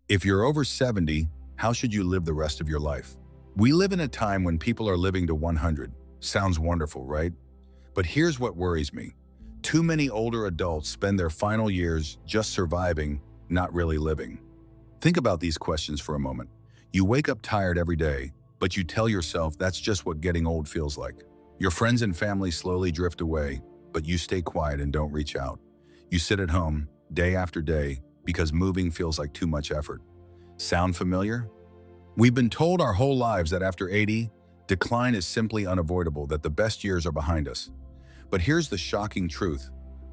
If you're over 70, how should you live the rest of your life? We live in a time when people are living to 100. Sounds wonderful, right? But here's what worries me. Too many older adults spend their final years just surviving, not really living. Think about these questions for a moment. You wake up tired every day, but you tell yourself that's just what getting old feels like. Your friends and family slowly drift away, but you stay quiet and don't reach out. You sit at home, day after day, because moving feels like too much effort. Sound familiar? We've been told our whole lives that after 80, decline is simply unavoidable, that the best years are behind us. But here's the shocking truth.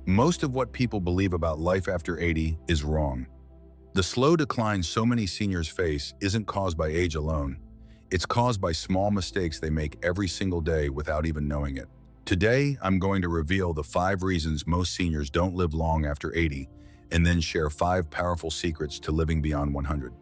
Most of what people believe about life after 80 is wrong. The slow decline so many seniors face isn't caused by age alone. It's caused by small mistakes they make every single day without even knowing it. Today, I'm going to reveal the 5 reasons most seniors don't live long after 80, and then share 5 powerful secrets to living beyond 100.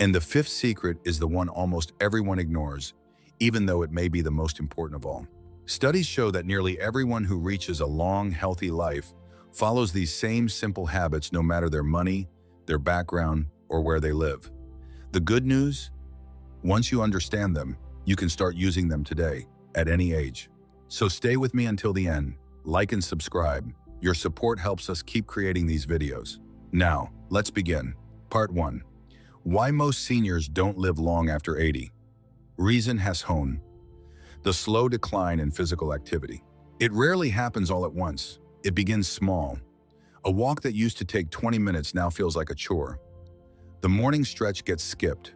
And the 5th secret is the one almost everyone ignores, even though it may be the most important of all. Studies show that nearly everyone who reaches a long, healthy life follows these same simple habits no matter their money, their background, or where they live. The good news? Once you understand them, you can start using them today, at any age. So stay with me until the end, like and subscribe. Your support helps us keep creating these videos. Now, let's begin. Part 1. Why most seniors don't live long after 80. Reason has honed. The slow decline in physical activity. It rarely happens all at once. It begins small. A walk that used to take 20 minutes now feels like a chore. The morning stretch gets skipped.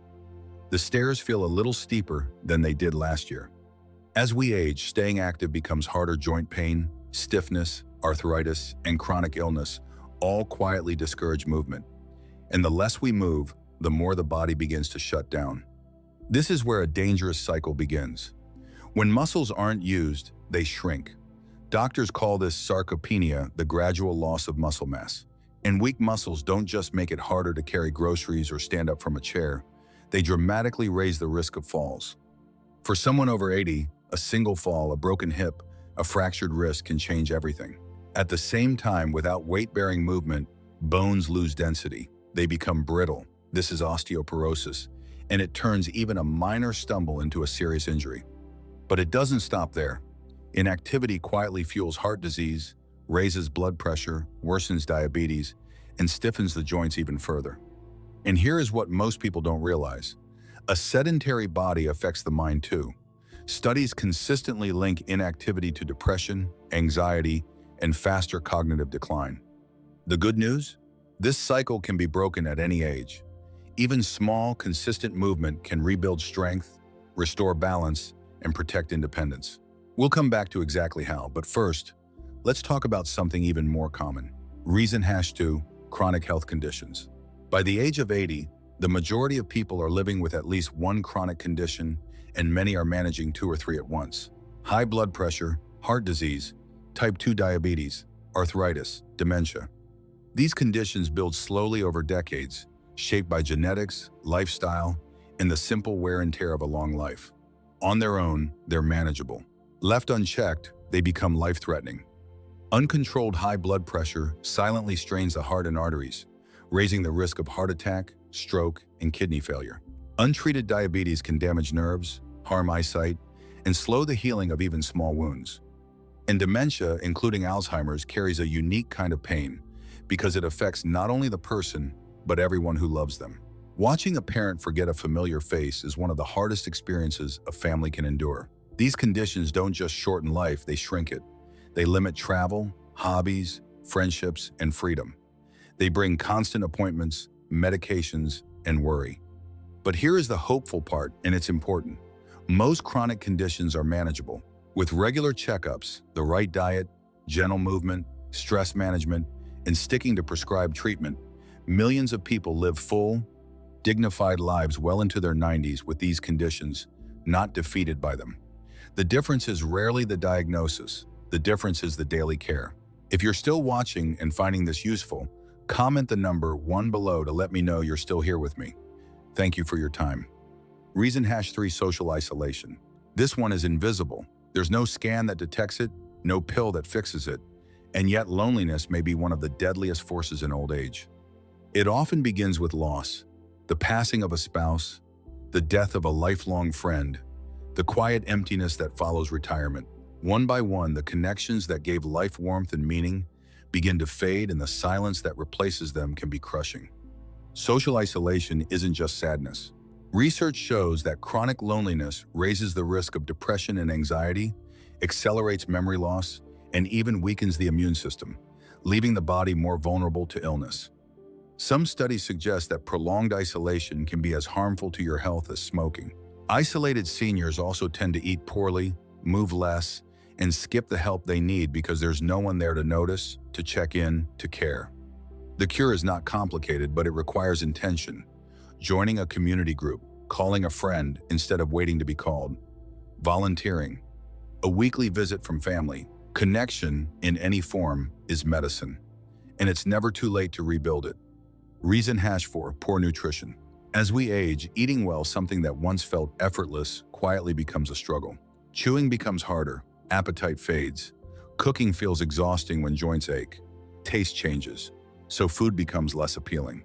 The stairs feel a little steeper than they did last year. As we age, staying active becomes harder. Joint pain, stiffness, arthritis, and chronic illness all quietly discourage movement. And the less we move, the more the body begins to shut down. This is where a dangerous cycle begins. When muscles aren't used, they shrink. Doctors call this sarcopenia, the gradual loss of muscle mass. And weak muscles don't just make it harder to carry groceries or stand up from a chair, they dramatically raise the risk of falls. For someone over 80, a single fall, a broken hip, a fractured wrist can change everything. At the same time, without weight-bearing movement, bones lose density. They become brittle. This is osteoporosis, and it turns even a minor stumble into a serious injury. But it doesn't stop there. Inactivity quietly fuels heart disease, raises blood pressure, worsens diabetes, and stiffens the joints even further. And here is what most people don't realize. A sedentary body affects the mind too. Studies consistently link inactivity to depression, anxiety, and faster cognitive decline. The good news? This cycle can be broken at any age. Even small, consistent movement can rebuild strength, restore balance, and protect independence. We'll come back to exactly how, but first, let's talk about something even more common. Reason #2, chronic health conditions. By the age of 80, the majority of people are living with at least one chronic condition, and many are managing 2 or 3 at once. High blood pressure, heart disease, type 2 diabetes, arthritis, dementia. These conditions build slowly over decades, shaped by genetics, lifestyle, and the simple wear and tear of a long life. On their own, they're manageable. Left unchecked, they become life-threatening. Uncontrolled high blood pressure silently strains the heart and arteries, raising the risk of heart attack, stroke, and kidney failure. Untreated diabetes can damage nerves, harm eyesight, and slow the healing of even small wounds. And dementia, including Alzheimer's, carries a unique kind of pain because it affects not only the person, but everyone who loves them. Watching a parent forget a familiar face is one of the hardest experiences a family can endure. These conditions don't just shorten life, they shrink it. They limit travel, hobbies, friendships, and freedom. They bring constant appointments, medications, and worry. But here is the hopeful part, and it's important. Most chronic conditions are manageable. With regular checkups, the right diet, gentle movement, stress management, and sticking to prescribed treatment, millions of people live full, dignified lives well into their 90s with these conditions, not defeated by them. The difference is rarely the diagnosis. The difference is the daily care. If you're still watching and finding this useful, comment the number 1 below to let me know you're still here with me. Thank you for your time. Reason #3, social isolation. This one is invisible. There's no scan that detects it, no pill that fixes it, and yet loneliness may be one of the deadliest forces in old age. It often begins with loss. The passing of a spouse, the death of a lifelong friend, the quiet emptiness that follows retirement. One by one, the connections that gave life warmth and meaning begin to fade, and the silence that replaces them can be crushing. Social isolation isn't just sadness. Research shows that chronic loneliness raises the risk of depression and anxiety, accelerates memory loss, and even weakens the immune system, leaving the body more vulnerable to illness. Some studies suggest that prolonged isolation can be as harmful to your health as smoking. Isolated seniors also tend to eat poorly, move less, and skip the help they need because there's no one there to notice, to check in, to care. The cure is not complicated, but it requires intention. Joining a community group, calling a friend instead of waiting to be called, volunteering, a weekly visit from family. Connection in any form is medicine, and it's never too late to rebuild it. Reason #4, poor nutrition. As we age, eating well, something that once felt effortless, quietly becomes a struggle. Chewing becomes harder, appetite fades, cooking feels exhausting when joints ache, taste changes, so food becomes less appealing.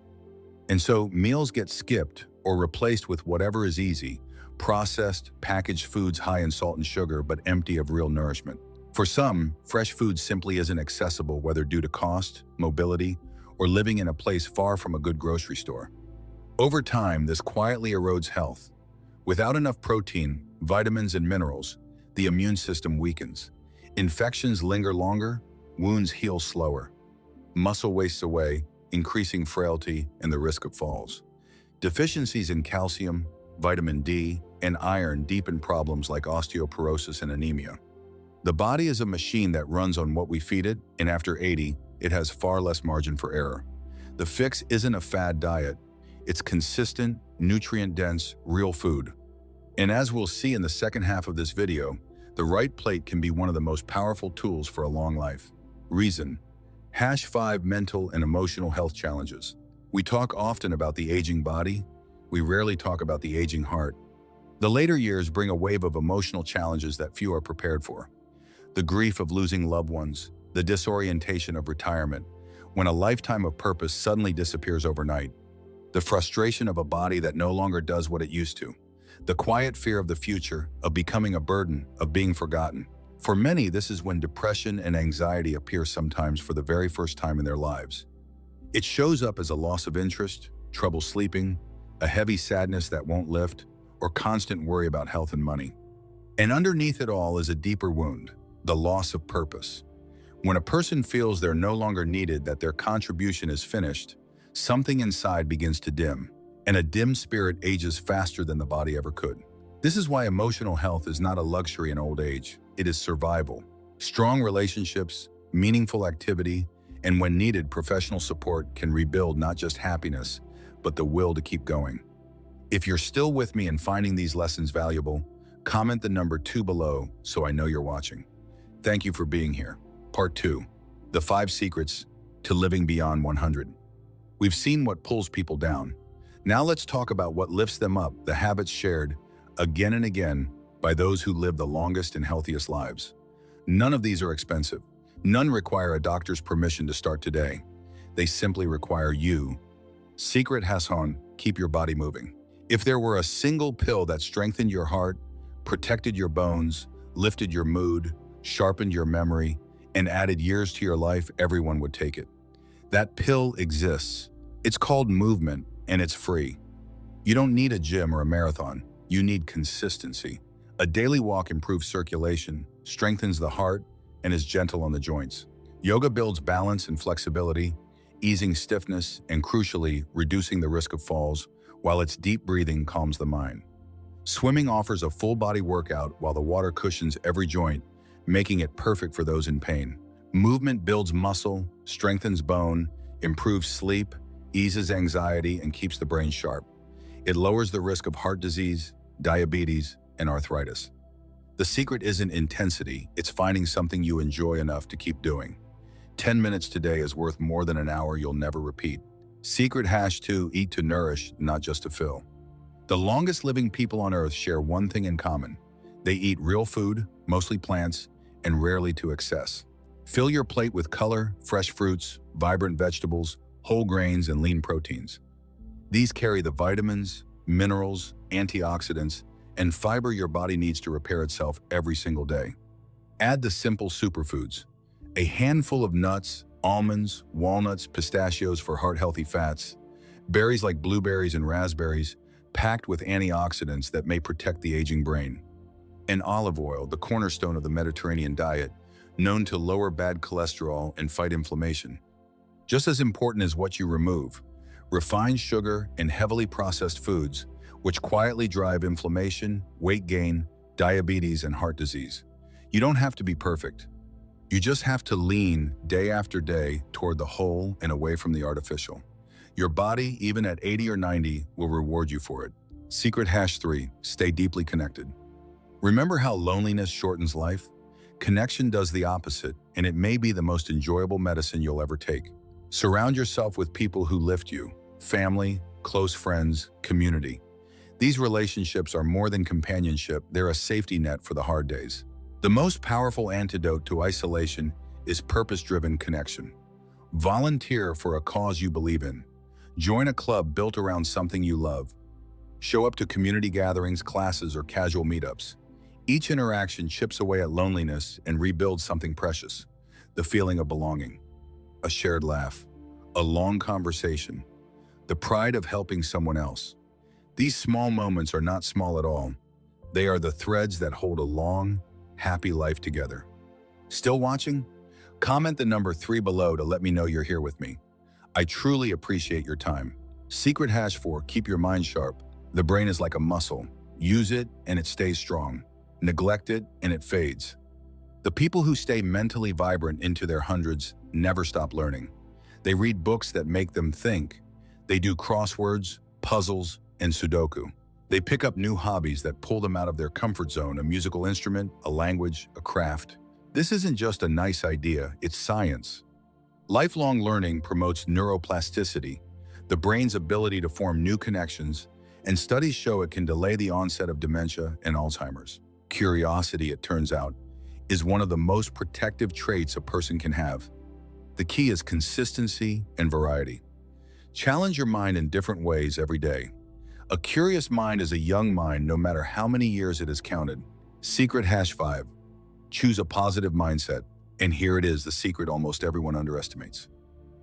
And so meals get skipped or replaced with whatever is easy, processed, packaged foods high in salt and sugar but empty of real nourishment. For some, fresh food simply isn't accessible, whether due to cost, mobility, or living in a place far from a good grocery store. Over time, this quietly erodes health. Without enough protein, vitamins, and minerals, the immune system weakens. Infections linger longer, wounds heal slower. Muscle wastes away, increasing frailty and the risk of falls. Deficiencies in calcium, vitamin D, and iron deepen problems like osteoporosis and anemia. The body is a machine that runs on what we feed it, and after 80, it has far less margin for error. The fix isn't a fad diet. It's consistent, nutrient-dense, real food. And as we'll see in the second half of this video, the right plate can be one of the most powerful tools for a long life. Reason #5, mental and emotional health challenges. We talk often about the aging body. We rarely talk about the aging heart. The later years bring a wave of emotional challenges that few are prepared for. The grief of losing loved ones, the disorientation of retirement, when a lifetime of purpose suddenly disappears overnight, the frustration of a body that no longer does what it used to, the quiet fear of the future, of becoming a burden, of being forgotten. For many, this is when depression and anxiety appear, sometimes for the very first time in their lives. It shows up as a loss of interest, trouble sleeping, a heavy sadness that won't lift, or constant worry about health and money. And underneath it all is a deeper wound, the loss of purpose. When a person feels they're no longer needed, that their contribution is finished, something inside begins to dim, and a dim spirit ages faster than the body ever could. This is why emotional health is not a luxury in old age. It is survival. Strong relationships, meaningful activity, and when needed, professional support can rebuild not just happiness, but the will to keep going. If you're still with me and finding these lessons valuable, comment the number 2 below so I know you're watching. Thank you for being here. Part 2, the 5 secrets to living beyond 100. We've seen what pulls people down. Now let's talk about what lifts them up, the habits shared again and again by those who live the longest and healthiest lives. None of these are expensive. None require a doctor's permission to start today. They simply require you. Secret Hassan, keep your body moving. If there were a single pill that strengthened your heart, protected your bones, lifted your mood, sharpened your memory, and added years to your life, everyone would take it. That pill exists. It's called movement, and it's free. You don't need a gym or a marathon. You need consistency. A daily walk improves circulation, strengthens the heart, and is gentle on the joints. Yoga builds balance and flexibility, easing stiffness and, crucially, reducing the risk of falls, while its deep breathing calms the mind. Swimming offers a full-body workout while the water cushions every joint, making it perfect for those in pain. Movement builds muscle, strengthens bone, improves sleep, eases anxiety, and keeps the brain sharp. It lowers the risk of heart disease, diabetes, and arthritis. The secret isn't intensity, it's finding something you enjoy enough to keep doing. 10 minutes today is worth more than an hour you'll never repeat. Secret #2, eat to nourish, not just to fill. The longest living people on earth share one thing in common. They eat real food, mostly plants, and rarely to excess. Fill your plate with color, fresh fruits, vibrant vegetables, whole grains, and lean proteins. These carry the vitamins, minerals, antioxidants, and fiber your body needs to repair itself every single day. Add the simple superfoods. A handful of nuts, almonds, walnuts, pistachios for heart-healthy fats, berries like blueberries and raspberries, packed with antioxidants that may protect the aging brain. And olive oil, the cornerstone of the Mediterranean diet, known to lower bad cholesterol and fight inflammation. Just as important as what you remove, refined sugar and heavily processed foods, which quietly drive inflammation, weight gain, diabetes, and heart disease. You don't have to be perfect. You just have to lean day after day toward the whole and away from the artificial. Your body, even at 80 or 90, will reward you for it. Secret #3, stay deeply connected. Remember how loneliness shortens life? Connection does the opposite, and it may be the most enjoyable medicine you'll ever take. Surround yourself with people who lift you, family, close friends, community. These relationships are more than companionship, they're a safety net for the hard days. The most powerful antidote to isolation is purpose-driven connection. Volunteer for a cause you believe in. Join a club built around something you love. Show up to community gatherings, classes, or casual meetups. Each interaction chips away at loneliness and rebuilds something precious. The feeling of belonging. A shared laugh. A long conversation. The pride of helping someone else. These small moments are not small at all. They are the threads that hold a long, happy life together. Still watching? Comment the number 3 below to let me know you're here with me. I truly appreciate your time. Secret #4, keep your mind sharp. The brain is like a muscle. Use it and it stays strong. Neglect it and it fades. The people who stay mentally vibrant into their hundreds never stop learning. They read books that make them think. They do crosswords, puzzles, and Sudoku. They pick up new hobbies that pull them out of their comfort zone, a musical instrument, a language, a craft. This isn't just a nice idea, it's science. Lifelong learning promotes neuroplasticity, the brain's ability to form new connections, and studies show it can delay the onset of dementia and Alzheimer's. Curiosity, it turns out, is one of the most protective traits a person can have. The key is consistency and variety. Challenge your mind in different ways every day. A curious mind is a young mind no matter how many years it has counted. Secret #5. Choose a positive mindset. And here it is, the secret almost everyone underestimates.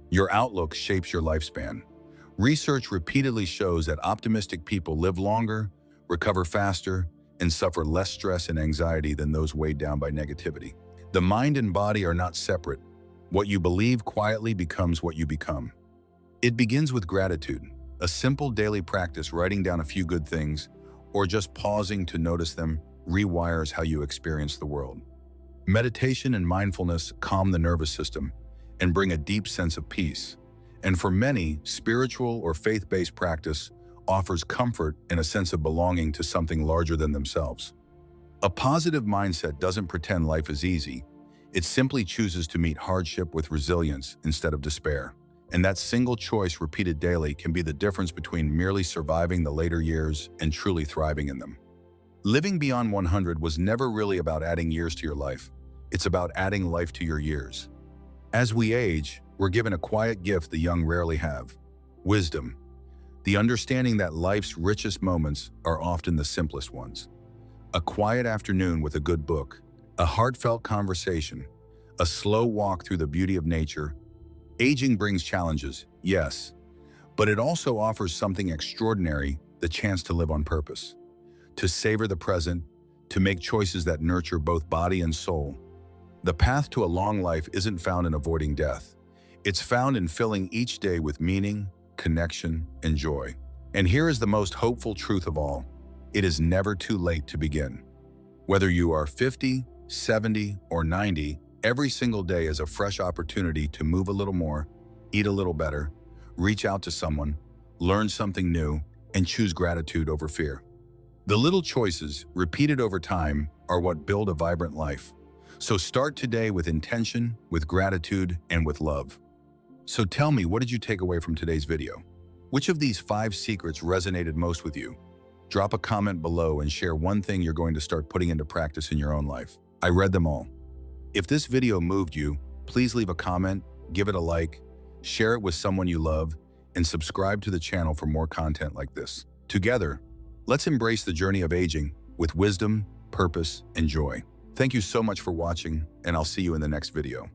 Your outlook shapes your lifespan. Research repeatedly shows that optimistic people live longer, recover faster, and suffer less stress and anxiety than those weighed down by negativity. The mind and body are not separate. What you believe quietly becomes what you become. It begins with gratitude. A simple daily practice, writing down a few good things, or just pausing to notice them, rewires how you experience the world. Meditation and mindfulness calm the nervous system and bring a deep sense of peace. And for many, spiritual or faith-based practice offers comfort and a sense of belonging to something larger than themselves. A positive mindset doesn't pretend life is easy. It simply chooses to meet hardship with resilience instead of despair. And that single choice repeated daily can be the difference between merely surviving the later years and truly thriving in them. Living beyond 100 was never really about adding years to your life. It's about adding life to your years. As we age, we're given a quiet gift the young rarely have: wisdom. The understanding that life's richest moments are often the simplest ones. A quiet afternoon with a good book, a heartfelt conversation, a slow walk through the beauty of nature. Aging brings challenges, yes, but it also offers something extraordinary, the chance to live on purpose, to savor the present, to make choices that nurture both body and soul. The path to a long life isn't found in avoiding death. It's found in filling each day with meaning, connection, and joy. And here is the most hopeful truth of all. It is never too late to begin. Whether you are 50, 70, or 90, every single day is a fresh opportunity to move a little more, eat a little better, reach out to someone, learn something new, and choose gratitude over fear. The little choices, repeated over time, are what build a vibrant life. So start today with intention, with gratitude, and with love. So tell me, what did you take away from today's video? Which of these 5 secrets resonated most with you? Drop a comment below and share one thing you're going to start putting into practice in your own life. I read them all. If this video moved you, please leave a comment, give it a like, share it with someone you love, and subscribe to the channel for more content like this. Together, let's embrace the journey of aging with wisdom, purpose, and joy. Thank you so much for watching, and I'll see you in the next video.